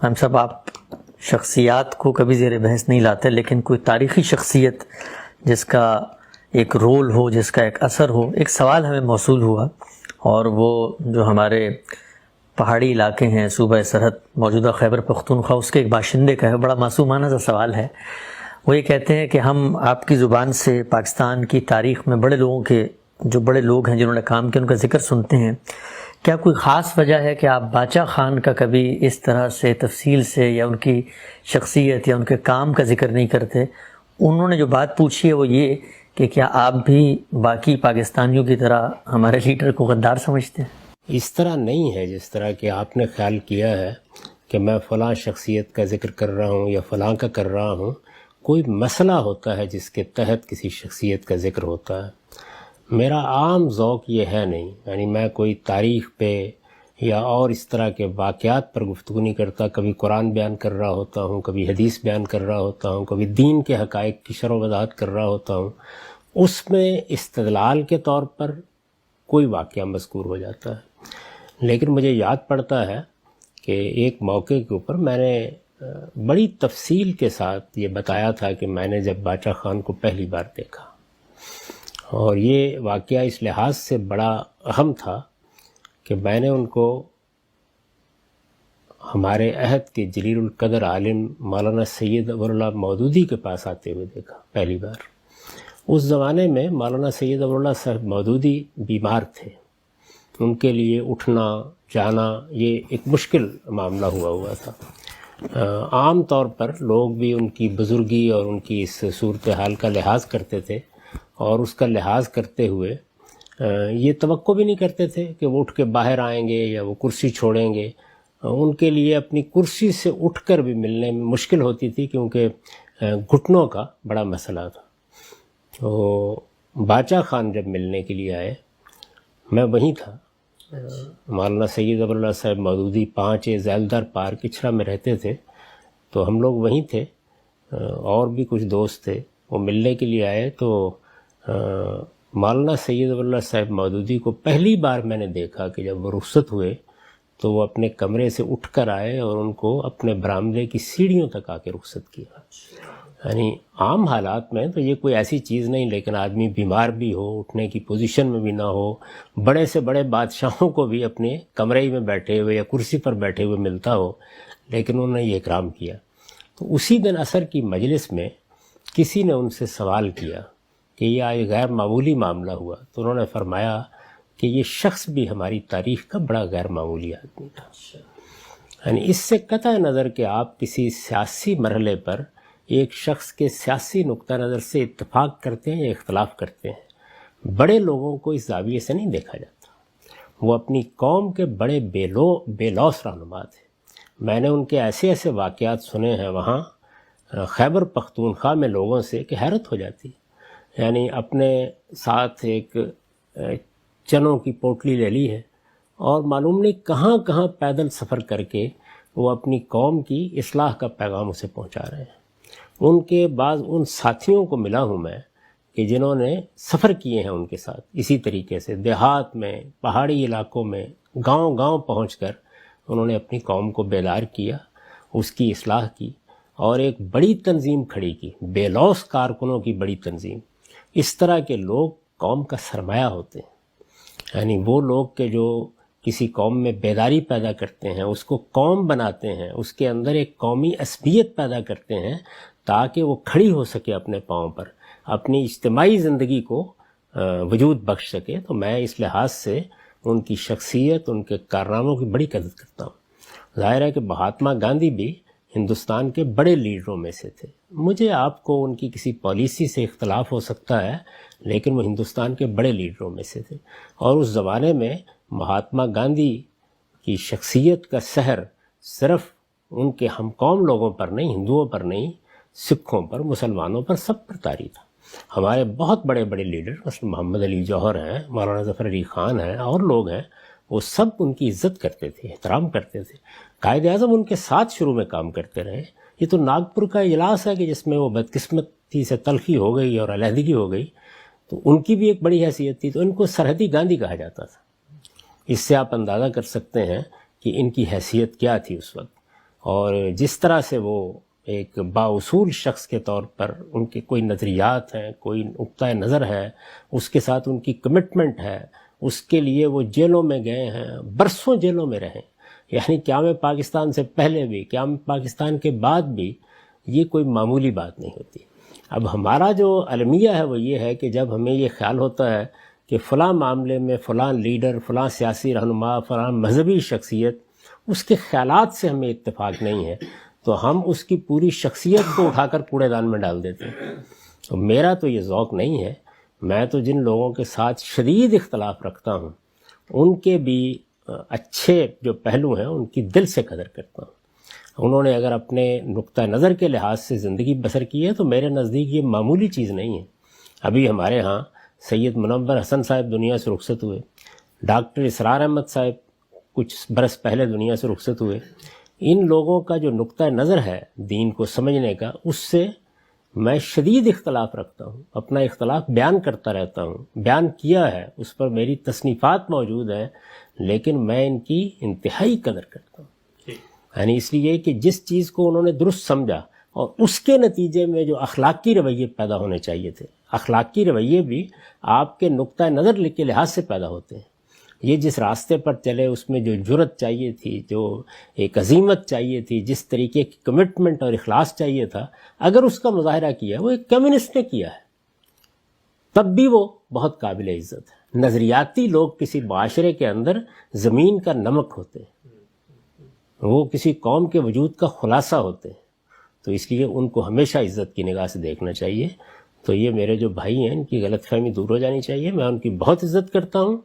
ہم سب آپ شخصیات کو کبھی زیر بحث نہیں لاتے، لیکن کوئی تاریخی شخصیت جس کا ایک رول ہو، جس کا ایک اثر ہو، ایک سوال ہمیں موصول ہوا، اور وہ جو ہمارے پہاڑی علاقے ہیں، صوبہ سرحد موجودہ خیبر پختونخوا، اس کے ایک باشندے کا ہے۔ بڑا معصومانہ سا سوال ہے۔ وہ یہ کہتے ہیں کہ ہم آپ کی زبان سے پاکستان کی تاریخ میں بڑے لوگوں کے، جو بڑے لوگ ہیں جنہوں نے کام کیا، ان کا ذکر سنتے ہیں، کیا کوئی خاص وجہ ہے کہ آپ باچا خان کا کبھی اس طرح سے تفصیل سے یا ان کی شخصیت یا ان کے کام کا ذکر نہیں کرتے؟ انہوں نے جو بات پوچھی ہے وہ یہ کہ کیا آپ بھی باقی پاکستانیوں کی طرح ہمارے لیڈر کو غدار سمجھتے ہیں؟ اس طرح نہیں ہے جس طرح کہ آپ نے خیال کیا ہے کہ میں فلاں شخصیت کا ذکر کر رہا ہوں یا فلاں کا کر رہا ہوں۔ کوئی مسئلہ ہوتا ہے جس کے تحت کسی شخصیت کا ذکر ہوتا ہے۔ میرا عام ذوق یہ ہے نہیں، یعنی میں کوئی تاریخ پہ یا اور اس طرح کے واقعات پر گفتگو نہیں کرتا۔ کبھی قرآن بیان کر رہا ہوتا ہوں، کبھی حدیث بیان کر رہا ہوتا ہوں، کبھی دین کے حقائق کی شرح و وضاحت کر رہا ہوتا ہوں۔ اس میں استدلال کے طور پر کوئی واقعہ مذکور ہو جاتا ہے، لیکن مجھے یاد پڑتا ہے کہ ایک موقع کے اوپر میں نے بڑی تفصیل کے ساتھ یہ بتایا تھا کہ میں نے جب باچا خان کو پہلی بار دیکھا، اور یہ واقعہ اس لحاظ سے بڑا اہم تھا کہ میں نے ان کو ہمارے عہد کے جلیل القدر عالم مولانا سید ابو اللہ مودودی کے پاس آتے ہوئے دیکھا پہلی بار۔ اس زمانے میں مولانا سید ابو اللہ صاحب مودودی بیمار تھے، ان کے لیے اٹھنا جانا یہ ایک مشکل معاملہ ہوا تھا۔ عام طور پر لوگ بھی ان کی بزرگی اور ان کی اس صورتحال کا لحاظ کرتے تھے، اور اس کا لحاظ کرتے ہوئے یہ توقع بھی نہیں کرتے تھے کہ وہ اٹھ کے باہر آئیں گے یا وہ کرسی چھوڑیں گے۔ ان کے لیے اپنی کرسی سے اٹھ کر بھی ملنے میں مشکل ہوتی تھی، کیونکہ گھٹنوں کا بڑا مسئلہ تھا۔ تو باچا خان جب ملنے کے لیے آئے، میں وہیں تھا۔ مولانا سید ابو اللہ صاحب مودودی 5 ذیلدار پارک اچھرا میں رہتے تھے، تو ہم لوگ وہیں تھے، اور بھی کچھ دوست تھے۔ وہ ملنے کے لیے آئے تو مولانا سید ابو اللہ صاحب مودودی کو پہلی بار میں نے دیکھا کہ جب وہ رخصت ہوئے تو وہ اپنے کمرے سے اٹھ کر آئے اور ان کو اپنے برآمدے کی سیڑھیوں تک آ کے رخصت کیا۔ یعنی عام حالات میں تو یہ کوئی ایسی چیز نہیں، لیکن آدمی بیمار بھی ہو، اٹھنے کی پوزیشن میں بھی نہ ہو، بڑے سے بڑے بادشاہوں کو بھی اپنے کمرے میں بیٹھے ہوئے یا کرسی پر بیٹھے ہوئے ملتا ہو، لیکن انہوں نے یہ اکرام کیا۔ تو اسی دن عصر کی مجلس میں کسی نے ان سے سوال کیا کہ یہ آج غیر معمولی معاملہ ہوا، تو انہوں نے فرمایا کہ یہ شخص بھی ہماری تاریخ کا بڑا غیر معمولی آدمی تھا۔ یعنی اس سے قطع نظر کہ آپ کسی سیاسی مرحلے پر ایک شخص کے سیاسی نقطہ نظر سے اتفاق کرتے ہیں یا اختلاف کرتے ہیں، بڑے لوگوں کو اس زاویے سے نہیں دیکھا جاتا۔ وہ اپنی قوم کے بڑے بے لوث رہنما تھے۔ میں نے ان کے ایسے ایسے واقعات سنے ہیں وہاں خیبر پختونخوا میں لوگوں سے کہ حیرت ہو جاتی۔ یعنی اپنے ساتھ ایک چنوں کی پوٹلی لے لی ہے، اور معلوم نہیں کہاں کہاں پیدل سفر کر کے وہ اپنی قوم کی اصلاح کا پیغام اسے پہنچا رہے ہیں۔ ان کے بعض ان ساتھیوں کو ملا ہوں میں کہ جنہوں نے سفر کیے ہیں ان کے ساتھ، اسی طریقے سے دیہات میں، پہاڑی علاقوں میں، گاؤں گاؤں پہنچ کر انہوں نے اپنی قوم کو بیدار کیا، اس کی اصلاح کی، اور ایک بڑی تنظیم کھڑی کی، بے لوث کارکنوں کی بڑی تنظیم۔ اس طرح کے لوگ قوم کا سرمایہ ہوتے ہیں۔ یعنی وہ لوگ کہ جو کسی قوم میں بیداری پیدا کرتے ہیں، اس کو قوم بناتے ہیں، اس کے اندر ایک قومی عصبیت پیدا کرتے ہیں تاکہ وہ کھڑی ہو سکے اپنے پاؤں پر، اپنی اجتماعی زندگی کو وجود بخش سکے۔ تو میں اس لحاظ سے ان کی شخصیت، ان کے کارناموں کی بڑی قدر کرتا ہوں۔ ظاہر ہے کہ مہاتما گاندھی بھی ہندوستان کے بڑے لیڈروں میں سے تھے۔ مجھے آپ کو ان کی کسی پالیسی سے اختلاف ہو سکتا ہے، لیکن وہ ہندوستان کے بڑے لیڈروں میں سے تھے، اور اس زمانے میں مہاتما گاندھی کی شخصیت کا سحر صرف ان کے ہم قوم لوگوں پر نہیں، ہندوؤں پر نہیں، سکھوں پر، مسلمانوں پر، سب پر طاری تھا۔ ہمارے بہت بڑے بڑے لیڈر مثلا محمد علی جوہر ہیں، مولانا ظفر علی خان ہیں، اور لوگ ہیں، وہ سب ان کی عزت کرتے تھے، احترام کرتے تھے۔ قائد اعظم ان کے ساتھ شروع میں کام کرتے رہے۔ یہ تو ناگپور کا اجلاس ہے کہ جس میں وہ بدقسمتی سے تلخی ہو گئی اور علیحدگی ہو گئی، تو ان کی بھی ایک بڑی حیثیت تھی، تو ان کو سرحدی گاندھی کہا جاتا تھا۔ اس سے آپ اندازہ کر سکتے ہیں کہ ان کی حیثیت کیا تھی اس وقت۔ اور جس طرح سے وہ ایک بااصول شخص کے طور پر ان کے کوئی نظریات ہیں، کوئی نقطہ نظر ہے، اس کے ساتھ ان کی کمٹمنٹ ہے، اس کے لیے وہ جیلوں میں گئے ہیں، برسوں جیلوں میں رہیں، یعنی قیام پاکستان سے پہلے بھی، قیام پاکستان کے بعد بھی یہ کوئی معمولی بات نہیں ہوتی۔ اب ہمارا جو المیہ ہے وہ یہ ہے کہ جب ہمیں یہ خیال ہوتا ہے کہ فلاں معاملے میں فلاں لیڈر، فلاں سیاسی رہنما، فلاں مذہبی شخصیت، اس کے خیالات سے ہمیں اتفاق نہیں ہے، تو ہم اس کی پوری شخصیت کو اٹھا کر کوڑے دان میں ڈال دیتے ہیں۔ تو میرا تو یہ ذوق نہیں ہے۔ میں تو جن لوگوں کے ساتھ شدید اختلاف رکھتا ہوں ان کے بھی اچھے جو پہلو ہیں ان کی دل سے قدر کرتا ہوں۔ انہوں نے اگر اپنے نقطہ نظر کے لحاظ سے زندگی بسر کی ہے تو میرے نزدیک یہ معمولی چیز نہیں ہے۔ ابھی ہمارے ہاں سید منور حسن صاحب دنیا سے رخصت ہوئے، ڈاکٹر اسرار احمد صاحب کچھ برس پہلے دنیا سے رخصت ہوئے۔ ان لوگوں کا جو نقطہ نظر ہے دین کو سمجھنے کا، اس سے میں شدید اختلاف رکھتا ہوں، اپنا اختلاف بیان کرتا رہتا ہوں، بیان کیا ہے، اس پر میری تصنیفات موجود ہیں، لیکن میں ان کی انتہائی قدر کرتا ہوں۔ یعنی اس لیے کہ جس چیز کو انہوں نے درست سمجھا اور اس کے نتیجے میں جو اخلاقی رویے پیدا ہونے چاہیے تھے، اخلاقی رویے بھی آپ کے نقطہ نظر کے لحاظ سے پیدا ہوتے ہیں۔ یہ جس راستے پر چلے اس میں جو جرت چاہیے تھی، جو ایک عزیمت چاہیے تھی، جس طریقے کی کمٹمنٹ اور اخلاص چاہیے تھا، اگر اس کا مظاہرہ کیا وہ ایک کمیونسٹ نے کیا ہے، تب بھی وہ بہت قابل عزت ہے۔ نظریاتی لوگ کسی معاشرے کے اندر زمین کا نمک ہوتے ہیں، وہ کسی قوم کے وجود کا خلاصہ ہوتے ہیں، تو اس لیے ان کو ہمیشہ عزت کی نگاہ سے دیکھنا چاہیے۔ تو یہ میرے جو بھائی ہیں ان کی غلط فہمی دور ہو جانی چاہیے۔ میں ان کی بہت عزت کرتا ہوں،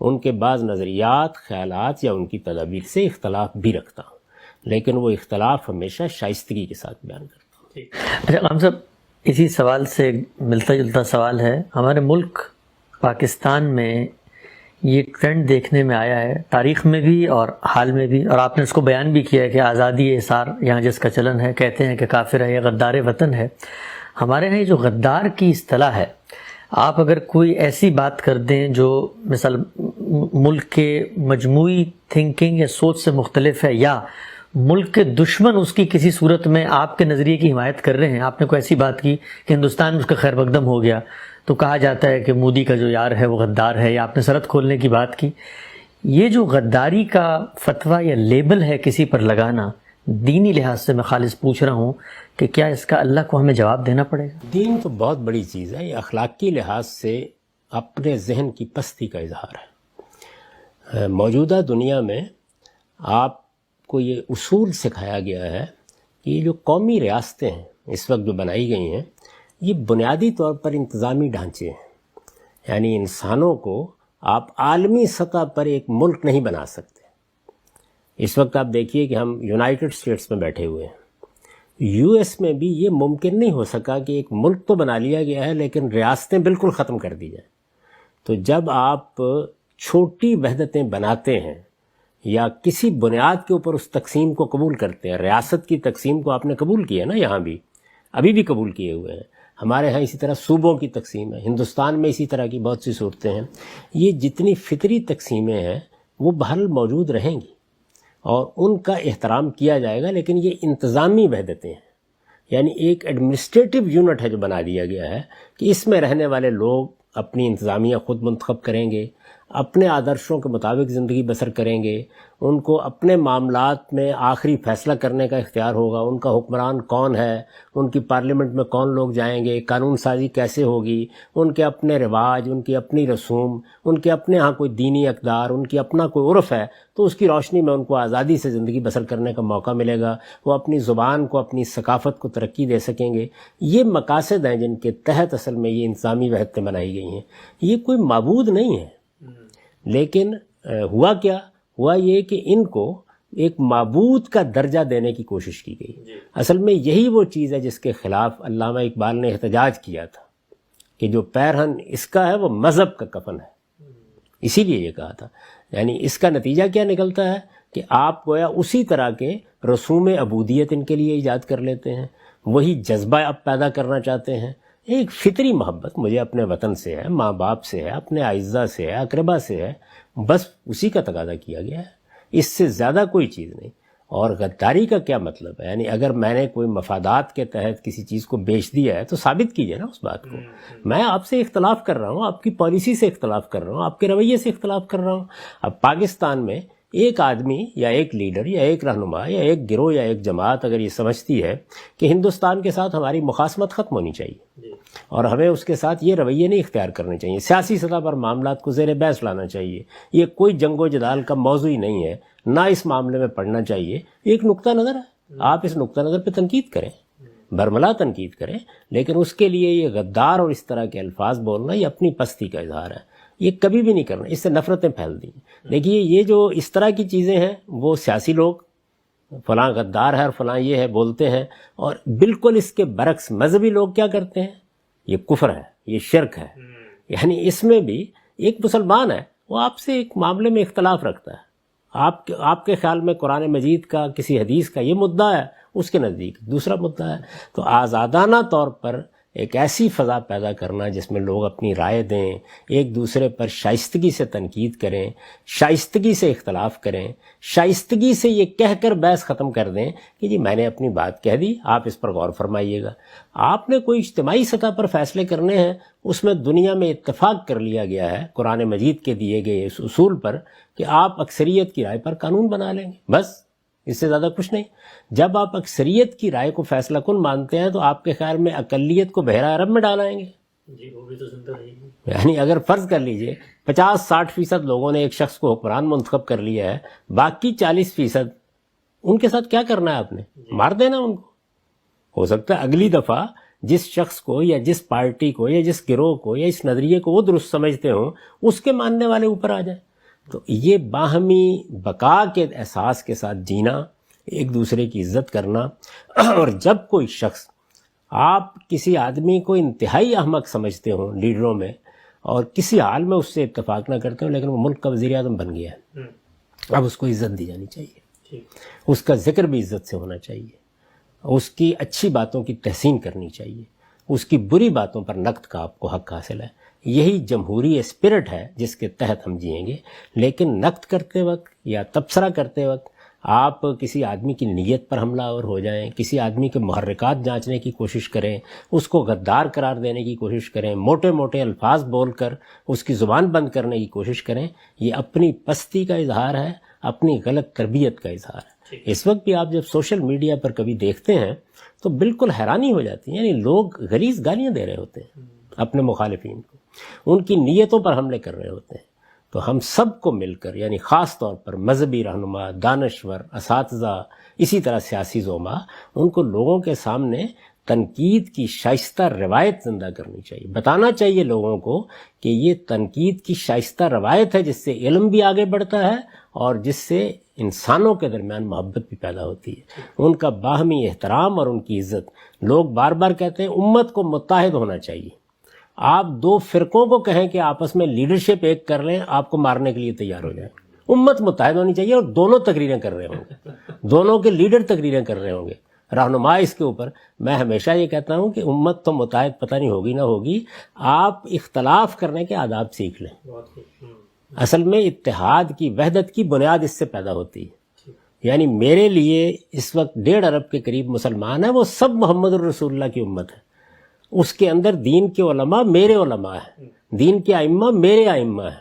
ان کے بعض نظریات، خیالات یا ان کی تدابیر سے اختلاف بھی رکھتا ہوں، لیکن وہ اختلاف ہمیشہ شائستگی کے ساتھ بیان کرتا ہوں۔ اچھا غلام صاحب، اسی سوال سے ملتا جلتا سوال ہے۔ ہمارے ملک پاکستان میں یہ ٹرینڈ دیکھنے میں آیا ہے، تاریخ میں بھی اور حال میں بھی، اور آپ نے اس کو بیان بھی کیا ہے کہ آزادی احسار یہاں جس کا چلن ہے، کہتے ہیں کہ کافر ہے یا غدار وطن ہے۔ ہمارے یہاں جو غدار کی اصطلاح ہے، آپ اگر کوئی ایسی بات کر دیں جو مثال ملک کے مجموعی تھنکنگ یا سوچ سے مختلف ہے، یا ملک کے دشمن اس کی کسی صورت میں آپ کے نظریے کی حمایت کر رہے ہیں، آپ نے کوئی ایسی بات کی کہ ہندوستان میں اس کا خیر مقدم ہو گیا، تو کہا جاتا ہے کہ مودی کا جو یار ہے وہ غدار ہے، یا آپ نے سرحد کھولنے کی بات کی، یہ جو غداری کا فتویٰ یا لیبل ہے کسی پر لگانا، دینی لحاظ سے میں خالص پوچھ رہا ہوں کہ کیا اس کا اللہ کو ہمیں جواب دینا پڑے گا؟ دین تو بہت بڑی چیز ہے، یہ اخلاقی لحاظ سے اپنے ذہن کی پستی کا اظہار ہے۔ موجودہ دنیا میں آپ کو یہ اصول سکھایا گیا ہے کہ یہ جو قومی ریاستیں ہیں اس وقت جو بنائی گئی ہیں، یہ بنیادی طور پر انتظامی ڈھانچے ہیں، یعنی انسانوں کو آپ عالمی سطح پر ایک ملک نہیں بنا سکتے۔ اس وقت آپ دیکھیے کہ ہم یونائٹڈ اسٹیٹس میں بیٹھے ہوئے ہیں، یو ایس میں بھی یہ ممکن نہیں ہو سکا کہ ایک ملک تو بنا لیا گیا ہے لیکن ریاستیں بالکل ختم کر دی جائیں۔ تو جب آپ چھوٹی وحدتیں بناتے ہیں یا کسی بنیاد کے اوپر اس تقسیم کو قبول کرتے ہیں، ریاست کی تقسیم کو آپ نے قبول کیا نا، یہاں بھی ابھی بھی قبول کیے ہوئے ہیں، ہمارے ہاں اسی طرح صوبوں کی تقسیم ہے، ہندوستان میں اسی طرح کی بہت سی صورتیں ہیں۔ یہ جتنی فطری تقسیمیں ہیں وہ بہرحال موجود رہیں گی اور ان کا احترام کیا جائے گا، لیکن یہ انتظامی وحدتیں ہیں، یعنی ایک ایڈمنسٹریٹو یونٹ ہے جو بنا دیا گیا ہے کہ اس میں رہنے والے لوگ اپنی انتظامیہ خود منتخب کریں گے، اپنے آدرشوں کے مطابق زندگی بسر کریں گے، ان کو اپنے معاملات میں آخری فیصلہ کرنے کا اختیار ہوگا، ان کا حکمران کون ہے، ان کی پارلیمنٹ میں کون لوگ جائیں گے، قانون سازی کیسے ہوگی، ان کے اپنے رواج، ان کی اپنی رسوم، ان کے اپنے ہاں کوئی دینی اقدار، ان کی اپنا کوئی عرف ہے، تو اس کی روشنی میں ان کو آزادی سے زندگی بسر کرنے کا موقع ملے گا، وہ اپنی زبان کو، اپنی ثقافت کو ترقی دے سکیں گے۔ یہ مقاصد ہیں جن کے تحت اصل میں یہ انتظامی وحدتیں بنائی گئی ہیں۔ یہ کوئی معبود نہیں ہے، لیکن ہوا کیا؟ ہوا یہ کہ ان کو ایک معبود کا درجہ دینے کی کوشش کی گئی۔ اصل میں یہی وہ چیز ہے جس کے خلاف علامہ اقبال نے احتجاج کیا تھا کہ جو پیرہن اس کا ہے وہ مذہب کا کفن ہے، اسی لیے یہ کہا تھا۔ یعنی اس کا نتیجہ کیا نکلتا ہے کہ آپ گویا اسی طرح کے رسوم عبودیت ان کے لیے ایجاد کر لیتے ہیں، وہی جذبہ آپ پیدا کرنا چاہتے ہیں۔ ایک فطری محبت مجھے اپنے وطن سے ہے، ماں باپ سے ہے، اپنے اعزہ سے ہے، اقربا سے ہے، بس اسی کا تقاضا کیا گیا ہے، اس سے زیادہ کوئی چیز نہیں۔ اور غداری کا کیا مطلب ہے؟ یعنی اگر میں نے کوئی مفادات کے تحت کسی چیز کو بیچ دیا ہے تو ثابت کیجئے نا اس بات کو. میں آپ سے اختلاف کر رہا ہوں، آپ کی پالیسی سے اختلاف کر رہا ہوں، آپ کے رویے سے اختلاف کر رہا ہوں. اب پاکستان میں ایک آدمی یا ایک لیڈر یا ایک رہنما یا ایک گروہ یا ایک جماعت اگر یہ سمجھتی ہے کہ ہندوستان کے ساتھ ہماری مخاصمت ختم ہونی چاہیے اور ہمیں اس کے ساتھ یہ رویے نہیں اختیار کرنے چاہیے، سیاسی سطح پر معاملات کو زیر بحث لانا چاہیے، یہ کوئی جنگ و جدال کا موضوع ہی نہیں ہے، نہ اس معاملے میں پڑھنا چاہیے. ایک نقطہ نظر ہے، آپ اس نقطہ نظر پہ تنقید کریں، برملا تنقید کریں، لیکن اس کے لیے یہ غدار اور اس طرح کے الفاظ بولنا یہ اپنی پستی کا اظہار ہے. یہ کبھی بھی نہیں کرنا، اس سے نفرتیں پھیل دی ہیں. دیکھیے یہ جو اس طرح کی چیزیں ہیں وہ سیاسی لوگ فلاں غدار ہے اور فلاں یہ ہے بولتے ہیں، اور بالکل اس کے برعکس مذہبی لوگ کیا کرتے ہیں، یہ کفر ہے، یہ شرک ہے. یعنی اس میں بھی ایک مسلمان ہے وہ آپ سے ایک معاملے میں اختلاف رکھتا ہے، آپ کے خیال میں قرآن مجید کا کسی حدیث کا یہ مدعا ہے، اس کے نزدیک دوسرا مدعا ہے. تو آزادانہ طور پر ایک ایسی فضا پیدا کرنا جس میں لوگ اپنی رائے دیں، ایک دوسرے پر شائستگی سے تنقید کریں، شائستگی سے اختلاف کریں، شائستگی سے یہ کہہ کر بحث ختم کر دیں کہ جی میں نے اپنی بات کہہ دی، آپ اس پر غور فرمائیے گا. آپ نے کوئی اجتماعی سطح پر فیصلے کرنے ہیں، اس میں دنیا میں اتفاق کر لیا گیا ہے قرآن مجید کے دیے گئے اس اصول پر کہ آپ اکثریت کی رائے پر قانون بنا لیں گے، بس اس سے زیادہ کچھ نہیں. جب آپ اکثریت کی رائے کو فیصلہ کن مانتے ہیں تو آپ کے خیال میں اقلیت کو بحیرہ عرب میں ڈالائیں گے؟ جی وہ بھی تو سنتا رہے گی. یعنی اگر فرض کر لیجئے 50-60% لوگوں نے ایک شخص کو حکمران منتخب کر لیا ہے، باقی 40% ان کے ساتھ کیا کرنا ہے؟ آپ نے مار دینا ان کو. ہو سکتا ہے اگلی دفعہ جس شخص کو یا جس پارٹی کو یا جس گروہ کو یا اس نظریے کو وہ درست سمجھتے ہوں اس کے ماننے والے اوپر آ جائیں. تو یہ باہمی بقا کے احساس کے ساتھ جینا، ایک دوسرے کی عزت کرنا. اور جب کوئی شخص، آپ کسی آدمی کو انتہائی احمق سمجھتے ہوں لیڈروں میں اور کسی حال میں اس سے اتفاق نہ کرتے ہوں، لیکن وہ ملک کا وزیر اعظم بن گیا ہے، اب اس کو عزت دی جانی چاہیے، اس کا ذکر بھی عزت سے ہونا چاہیے، اس کی اچھی باتوں کی تحسین کرنی چاہیے، اس کی بری باتوں پر نقد کا آپ کو حق حاصل ہے. یہی جمہوری اسپرٹ ہے جس کے تحت ہم جئیں گے. لیکن نقد کرتے وقت یا تبصرہ کرتے وقت آپ کسی آدمی کی نیت پر حملہ آور ہو جائیں، کسی آدمی کے محرکات جانچنے کی کوشش کریں، اس کو غدار قرار دینے کی کوشش کریں، موٹے موٹے الفاظ بول کر اس کی زبان بند کرنے کی کوشش کریں، یہ اپنی پستی کا اظہار ہے، اپنی غلط تربیت کا اظہار ہے. اس وقت بھی آپ جب سوشل میڈیا پر کبھی دیکھتے ہیں تو بالکل حیرانی ہو جاتی ہے. یعنی لوگ غلیظ گالیاں دے رہے ہوتے ہیں اپنے مخالفین کو، ان کی نیتوں پر حملے کر رہے ہوتے ہیں. تو ہم سب کو مل کر، یعنی خاص طور پر مذہبی رہنما، دانشور، اساتذہ، اسی طرح سیاسی زعما، ان کو لوگوں کے سامنے تنقید کی شائستہ روایت زندہ کرنی چاہیے. بتانا چاہیے لوگوں کو کہ یہ تنقید کی شائستہ روایت ہے جس سے علم بھی آگے بڑھتا ہے اور جس سے انسانوں کے درمیان محبت بھی پیدا ہوتی ہے، ان کا باہمی احترام اور ان کی عزت. لوگ بار بار کہتے ہیں امت کو متحد ہونا چاہیے. آپ دو فرقوں کو کہیں کہ آپس میں لیڈرشپ ایک کر لیں، آپ کو مارنے کے لیے تیار ہو جائیں. امت متحد ہونی چاہیے اور دونوں تقریریں کر رہے ہوں گے، دونوں کے لیڈر تقریریں کر رہے ہوں گے، رہنما اس کے اوپر. میں ہمیشہ یہ کہتا ہوں کہ امت تو متحد پتہ نہیں ہوگی نہ ہوگی، آپ اختلاف کرنے کے آداب سیکھ لیں. اصل میں اتحاد کی، وحدت کی بنیاد اس سے پیدا ہوتی ہے. یعنی میرے لیے اس وقت 1.5 ارب کے قریب مسلمان ہیں، وہ سب محمد الرسول اللہ کی امت ہے. اس کے اندر دین کے علماء میرے علماء ہیں، دین کے ائمہ میرے ائمہ ہیں،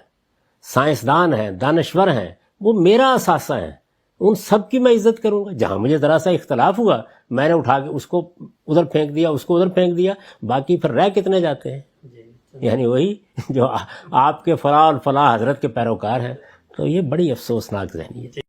سائنسدان ہیں، دانشور ہیں، وہ میرا اثاثہ ہیں. ان سب کی میں عزت کروں گا. جہاں مجھے ذرا سا اختلاف ہوا میں نے اٹھا کے اس کو ادھر پھینک دیا، اس کو ادھر پھینک دیا، باقی پھر رہ کتنے جاتے ہیں؟ یعنی وہی جو آپ کے فلاں اور فلاں حضرت کے پیروکار ہیں. تو یہ بڑی افسوسناک ذہنیت ہے.